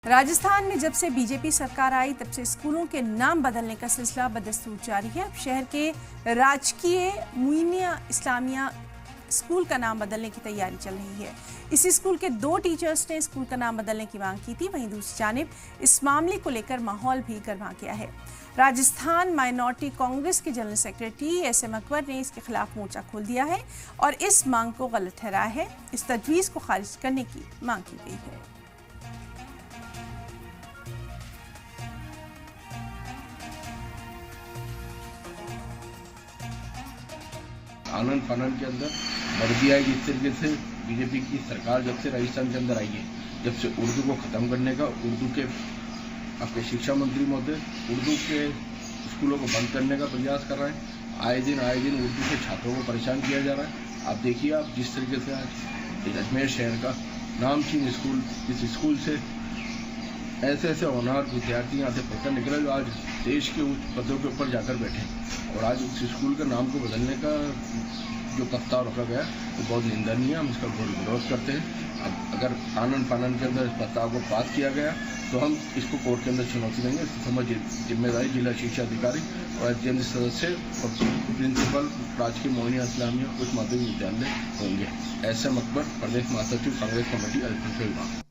राजस्थान में जब से बीजेपी सरकार आई तब से स्कूलों के नाम बदलने का सिलसिला बदस्तूर जारी है। अब शहर के राजकीय मुइनिया इस्लामिया स्कूल का नाम बदलने की तैयारी चल रही है। इस स्कूल के 2 टीचर्स ने स्कूल का नाम बदलने की मांग की थी। वहीं दूसरी जानिब इस मामले को लेकर माहौल भी गर्मा गया है। राजस्थान माइनॉरिटी कांग्रेस के जनरल सेक्रेटरी SM अकबर ने इसके खिलाफ मोर्चा खोल दिया है और इस मांग को गलत ठहराया है। इस तजवीज़ को खारिज करने की मांग की गई है। आनन फानन के अंदर वर्दी आई। जिस तरीके से बीजेपी की सरकार जब से राजस्थान के अंदर आई है, जब से उर्दू को ख़त्म करने का, उर्दू के आपके शिक्षा मंत्री महोदय उर्दू के स्कूलों को बंद करने का प्रयास कर रहे हैं। आए दिन उर्दू के छात्रों को परेशान किया जा रहा है। आप देखिए, आप जिस तरीके से आज अजमेर शहर का नामचीन स्कूल, इस स्कूल से ऐसे होनहार विद्यार्थी यहाँ से पढ़कर निकले जो आज देश के उच्च पदों के ऊपर जाकर बैठे, और आज उस स्कूल के नाम को बदलने का जो प्रस्ताव रखा गया वो बहुत निंदनीय है। हम इसका घोर विरोध करते हैं। अब अगर आनन फानन के अंदर इस प्रस्ताव को पास किया गया तो हम इसको कोर्ट के अंदर चुनौती देंगे। इसकी समझ जिम्मेदारी जिला शिक्षा अधिकारी और SDM सदस्य और प्रिंसिपल राजकीय मोइनिया इस्लामिया उच्च माध्यमिक विद्यालय होंगे। SM अकबर, प्रदेश महासचिव, कांग्रेस कमेटी, अल्पसंख्यक विभाग।